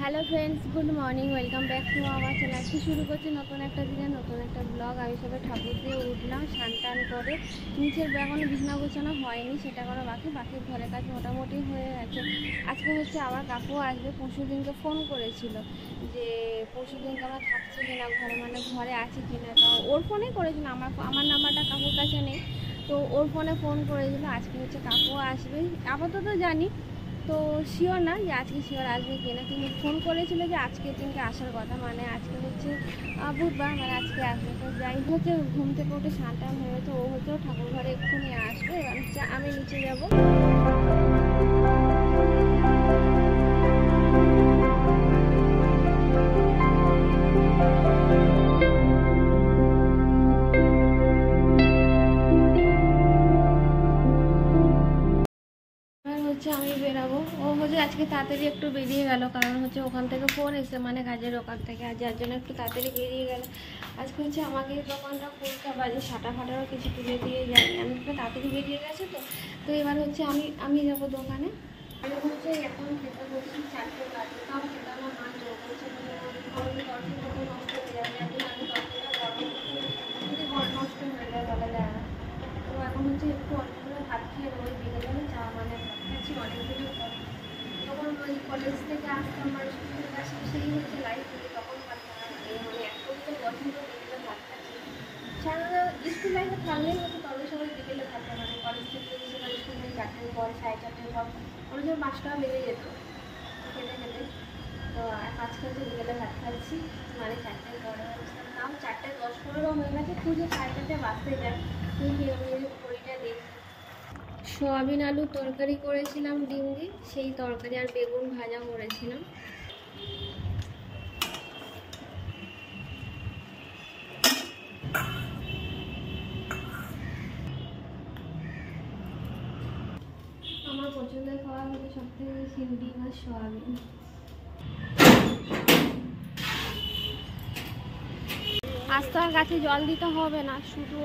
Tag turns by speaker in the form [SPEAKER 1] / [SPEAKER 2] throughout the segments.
[SPEAKER 1] Hello friends, good morning, welcome back to আমার channel. আজকে শুরু করছি নতুন একটা দিনে নতুন একটা ব্লগ। আমি সবাই ঠাকুর দিয়ে উঠলাম, স্নান টান করে নিচের এখনো বিছানা গোছানো হয়নি, সেটা করা বাকি ঘরের কাজ মোটামুটি হয়ে গেছে। আজকে হচ্ছে আবার কাকু আসবে। পরশু দিনকে ফোন করেছিল যে পরশু দিনকে আমরা থাকছি কিনা ঘরে, মানে ঘরে আছি কিনা। তো ওর ফোনেই করেছিল, আমার নাম্বারটা কাকুর কাছে নেই, তো ওর ফোনে ফোন করেছিল। আজকে হচ্ছে কাকু আসবে আপাতত জানি, তো শিওর না যে আজকে শিওর আসবে কিনা, কিন্তু ফোন করেছিল যে আজকের দিনকে আসার কথা, মানে আজকে হচ্ছে বুধবার, মানে আজকে আসবে। তো যাই হচ্ছে ঘুম থেকে উঠে স্নান টান হয়ে গেছে, ও হচ্ছে ঠাকুর ঘরে এক্ষুনি আসবে। এবার হচ্ছে আমি নিচে যাবো। আমি বেরাবো। ও হচ্ছে আজকে তাড়াতাড়ি একটু বেরিয়ে গেল, কারণ হচ্ছে ওখান থেকে ফোন এসে, মানে কাজের ওখান থেকে, আর যার জন্য একটু তাড়াতাড়ি বেরিয়ে গেল। আজকে হচ্ছে আমাকে দোকানটা খুলতে বাজে সাটা ফাটারও কিছু তুলে দিয়ে যায়নি, আমি একটু তাড়াতাড়ি বেরিয়ে গেছে। তো এবার হচ্ছে আমি যাবো দোকানে। আমি হচ্ছে এখন খেতে বসছি 4টে বাজে, তাও খেতে আমার মা জোর করছে, নষ্ট হয়ে যাবে, আমি তরকারিটা যদি ঘর নষ্ট হয়ে যায় বলা যায় না। তো এখন হচ্ছে একটু অল্প করে ভাত খেয়ে ওই বিকেলবেলা চা, মানে ভাত খাচ্ছি অনেকদিনের পর। তখন ওই কলেজ থেকে আসতাম বা স্কুল থেকে আসতাম, সেই হচ্ছে লাইফ থেকে তখন ভাত খাওয়া, মানে একদম তো পছন্দ বিকেলে ভাত খাচ্ছি। সাধারণত স্কুল লাইফে থাকলেই হচ্ছে তবে সবাই বিকেলে ভাত খায়, মানে কলেজ থেকে এসে বা স্কুল থেকে 4টের পর 4:30 পর অনেক সময় 5টাও বেজে যেত খেতে খেতে। তো আজকে হচ্ছে বিকেলে ভাত খাচ্ছি, মানে 4টের পরে তাও 4:10-15 হয়ে গেছে, খুঁজে 4:30 বাজতে যায়। তুই ঘড়িটা দেখ। সোয়াবিন আলু তরকারি করেছিলাম ডিম দিয়ে, সেই তরকারি আর বেগুন ভাজা করেছিলাম। আমার পছন্দের খাবার হচ্ছে সবথেকে বেশি ডিম আর সোয়াবিন। আজ তো আর গাছে জল দিতে হবে না, শুধু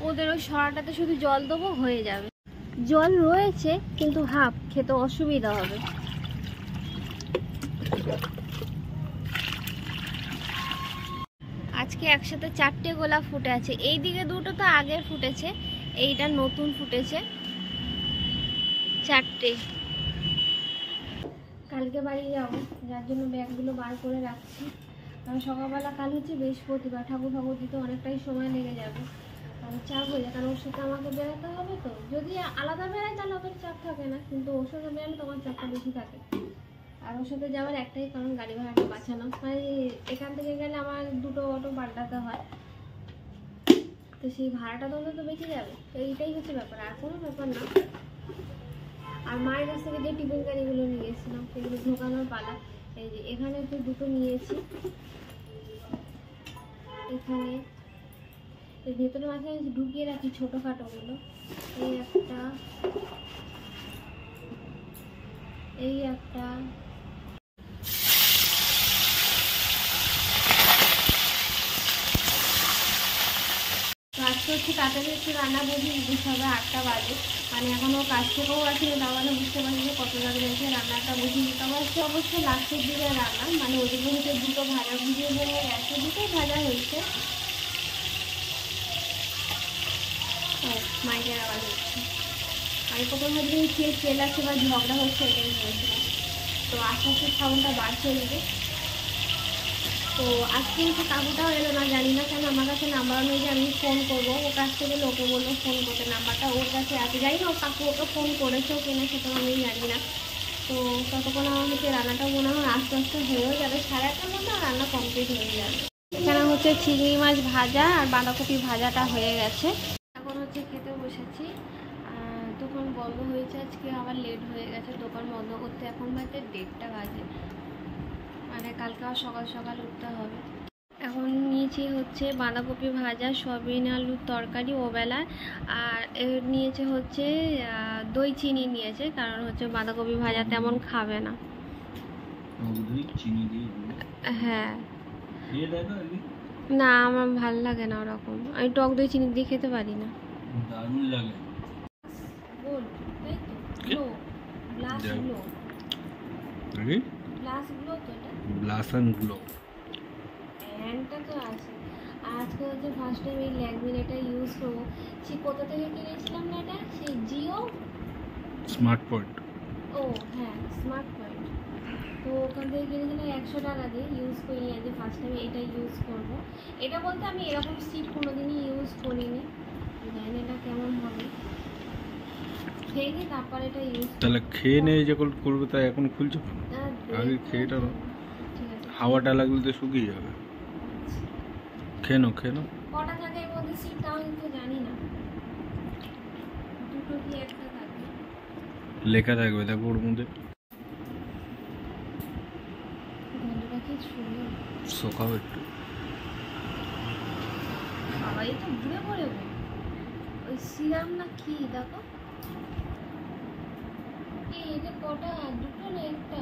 [SPEAKER 1] ওদের ওই সরাটাতে শুধু জল দেবো, হয়ে যাবে। জল রয়েছে কিন্তু হাফ, খেতে অসুবিধা হবে। আজকে একসাথে 4টে গোলাপ ফুটে আছে, এই দিকে দুটো তো আগে ফুটেছে, এইটা নতুন ফুটেছে 4টে। কালকে বাড়ি যাবো, যার জন্য ব্যাগগুলো বার করে রাখছি, কারণ সকালবেলা কাল হচ্ছে বৃহস্পতিবার, ঠাকুর দিতে অনেকটাই সময় লেগে যাবে, কারণ চাপ হয়ে যায়, কারণ ওর সাথে আমাকে বেরোতে হবে। তো যদি আলাদা বেড়াই তাহলে অত চাপ থাকে না, কিন্তু ওর সাথে বেরোলে তোমার চাপটা বেশি থাকে। আর ওর সাথে যাওয়ার একটাই কারণ, গাড়ি ভাড়াটা বাঁচানো, মানে এখান থেকে গেলে আমার 2টো অটো পাল্টাতে হয়, তো সেই ভাড়াটা তো অন্তত বেঁচে যাবে। তো এইটাই হচ্ছে ব্যাপার, আর কোনো ব্যাপার না। আর মায়ের কাছ থেকে যে টিফিন গাড়িগুলো নিয়ে এসেছিলাম সেগুলো ঢোকানোর পালা। এই যে এখানে একটু 2টো নিয়েছি, এখানে এর ভেতরে মাঝে ঢুকিয়ে রাখি ছোটোখাটোগুলো। এই একটা আজকে হচ্ছে তাড়াতাড়ি একটু রান্না বসিয়ে দিতে হবে, 8টা বাজে, মানে এখনও কাজ থেকেও আসলে তার মানে বুঝতে পারছি যে কত লাগে রয়েছে। রান্নাটা বসিয়ে দিতে হবে, হচ্ছে অবশ্যই লাস্টের দিকে রান্না, মানে ওদিকে হচ্ছে 2টো ভাজা ভুজিয়ে হয়ে গেছে, 2টোই ভাজা হয়েছে। মাইকের আওয়াজ হচ্ছে, আমি প্রথম ভাবছি তেল আছে বা ঝগড়া হচ্ছে, এটাই হয়েছিলাম। তো আস্তে আস্তে সাউন্ডটা বাড়ছে দিকে। তো আজকে হচ্ছে কাকুটাও এলো না, জানি না কেন আমার কাছে নাম্বার নেই যে আমি ফোন করবো, ওর কাছ থেকে লোকে বললো ফোন করতে, নাম্বারটা ওর কাছে আছে, জানি না কাকু ওকে ফোন করেছেও কিনা সেটা আমি জানি না। তো ততক্ষণ আমার হচ্ছে রান্নাটাও মনে হয় আস্তে আস্তে হয়েও যাবে, 8:30টার মধ্যে রান্না কমপ্লিট হয়ে যাবে। এখানে হচ্ছে চিংড়ি মাছ ভাজা আর বাঁধাকপি ভাজাটা হয়ে গেছে, এখন হচ্ছে খেতে বসেছি। দোকান বন্ধ হয়েছে, আজকে আবার লেট হয়ে গেছে দোকান বন্ধ করতে, এখন বাজে 1:30টা বাজে, মানে কালকে আর সকাল সকাল উঠতে হবে। এখন নিয়েছি হচ্ছে বাঁধাকপি ভাজা, সয়াবিন আলুর তরকারি ওবেলার, আর নিয়েছে হচ্ছে দই চিনি নিয়েছে, কারণ হচ্ছে বাঁধাকপি ভাজা তেমন খাবে না। হ্যাঁ, না আমার ভাল লাগে না ওরকম, আমি টক দই চিনি দিয়ে খেতে পারি না। দারুণ লাগে। ব্লাশ গ্লো তো এটা
[SPEAKER 2] ব্লাশ অ্যান্ড গ্লো
[SPEAKER 1] হ্যান্ডটা তো আছে। আজকে হচ্ছে ফার্স্ট টাইম এই ল্যাকমির এটা ইউজ করবো। সে কোথা থেকে কিনেছিলাম না এটা, সেই জিও
[SPEAKER 2] স্মার্ট পয়েন্ট।
[SPEAKER 1] ও হ্যাঁ, স্মার্ট পয়েন্ট। তো ওখান থেকে কিনেছিলাম 100 টাকা দিয়ে। ইউজ করিনি, আজকে ফার্স্ট টাইম এটা ইউজ করবো। এটা বলতে আমি এরকম সিট কোনোদিনই ইউজ করিনি, জানি না এটা কেমন হবে, খেয়ে নিই তারপর এটা ইউজ।
[SPEAKER 2] তাহলে খেয়ে নিয়ে যখন করবে তাই এখন খুলছো কেন? আগে খেয়েটা না,
[SPEAKER 1] ঠিক আছে।
[SPEAKER 2] হাওয়াটা লাগলে তো শুকিয়ে যাবে। খেয়ে নাও খেয়ে নাও।
[SPEAKER 1] কটা থাকে এর মধ্যে সিট তাও কিন্তু জানি না, দুটো কি একটা থাকে
[SPEAKER 2] লেখা থাকবে দেখো ওর মধ্যে।
[SPEAKER 1] গন্ধটা কি সুন্দর।
[SPEAKER 2] শোকাও একটু।
[SPEAKER 1] সবাই তো ঘুরে পড়ে ওই সিরাম না কি দেখো। এই এটা কটা, দুটো না একটা,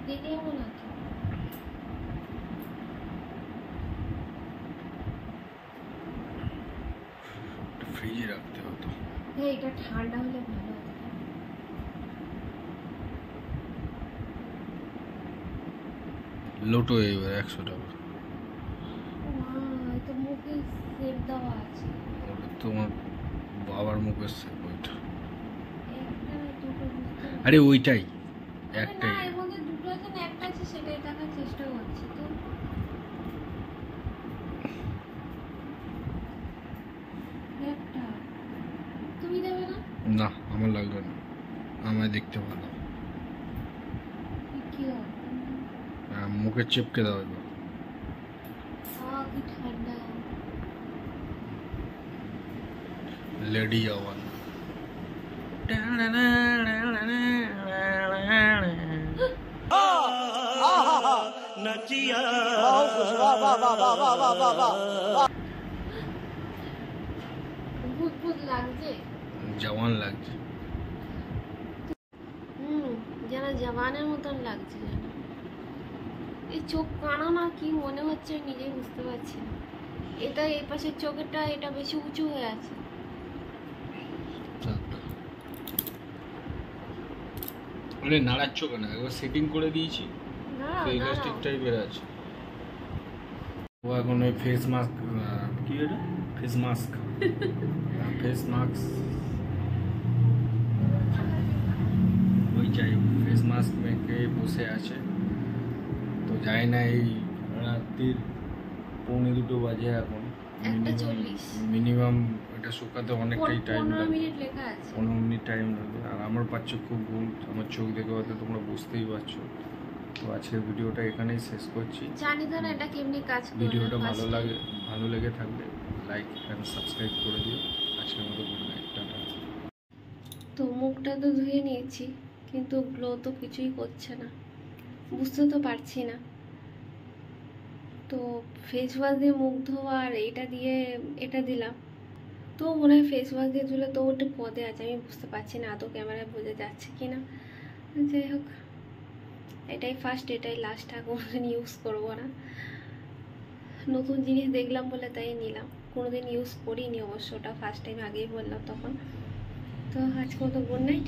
[SPEAKER 1] দেখে এমন আছে।
[SPEAKER 2] ফ্রিজে রাখতে হতো।
[SPEAKER 1] হ্যাঁ, এটা ঠান্ডা হলে ভালো হতো।
[SPEAKER 2] লোটো এবার 100 টাকা।
[SPEAKER 1] এটা মুখে সেপ দেওয়া আছে।
[SPEAKER 2] ওটা তোমার বাবার মুখের সেপ ওইটা।
[SPEAKER 1] একটা না দুটো বুঝতে পারছি।
[SPEAKER 2] আরে ওইটাই
[SPEAKER 1] না,
[SPEAKER 2] একটাই।
[SPEAKER 1] এর মধ্যে দুটো আছে না একটা আছে, সেটাই দেখার চেষ্টা করছি তো। একটা তুমি দেবে না?
[SPEAKER 2] না আমার লাগবে না, আমায় দেখতে ভালো।
[SPEAKER 1] কি হবে?
[SPEAKER 2] মুখে চেপকে দাও এবার।
[SPEAKER 1] কি ঠান্ডা।
[SPEAKER 2] লেডি আওয়ান।
[SPEAKER 1] ভূত ভূত লাগছে।
[SPEAKER 2] জওয়ান লাগছে।
[SPEAKER 1] যেন জওয়ানের মতন লাগছে যেন। এই চোখ কানা না কি মনে হচ্ছে নিজেই বুঝতে পারছি না। এটা এই পাশের চোখেরটা এটা বেশি উঁচু হয়ে আছে।
[SPEAKER 2] আরে নাড়াচ্ছ কেন? একবার সেটিং করে দিয়েছি
[SPEAKER 1] না
[SPEAKER 2] তো ইলাস্টিক টাইপের আছে। ও এখন ওই ফেস মাস্ক, কি এটা ফেস মাস্ক ফেস মাস্ক ওই চাই ফেস মাস্ক মেখে বসে আছে। তো যাই না, এই রাত্রির 1:45 বাজে এখন।
[SPEAKER 1] 1:40
[SPEAKER 2] মিনিমাম এটা শুকাতে অনেকটাই টাইম
[SPEAKER 1] 15
[SPEAKER 2] লাগে।
[SPEAKER 1] মিনিট লেখা আছে।
[SPEAKER 2] 15 মিনিট টাইম লাগবে। আর আমার পাচ্ছ খুব ভুল, আমার চোখ দেখে হয়তো তোমরা বুঝতেই পারছো। তো আজকের ভিডিওটা এখানেই শেষ করছি।
[SPEAKER 1] জানি তো না এটা কেমনি কাজ করে।
[SPEAKER 2] ভিডিওটা ভালো লেগে থাকলে লাইক অ্যান্ড সাবস্ক্রাইব করে দিও। আজকের মতো গুড নাইট, টাটা।
[SPEAKER 1] তো মুখটা তো ধুয়ে নিয়েছি, কিন্তু গ্লো তো কিছুই করছে না, বুঝতে তো পারছি না। তো ফেস ওয়াশ দিয়ে মুখ ধোয়া আর এটা দিয়ে এটা দিলাম, তো মনে হয় ফেস ওয়াশ দিয়ে ধুলে তো ওটা পদে আছে, আমি বুঝতে পারছি না আদৌ ক্যামেরায় বোঝা যাচ্ছে কি না। যাই হোক, এটাই ফার্স্ট, এটাই লাস্ট, আর কোনোদিন ইউজ করবো না। নতুন জিনিস দেখলাম বলে তাই নিলাম, কোনোদিন ইউজ করিনি অবশ্য, ওটা ফার্স্ট টাইম আগেই বললাম তখন। তো আজকে মতো গুড নাইট।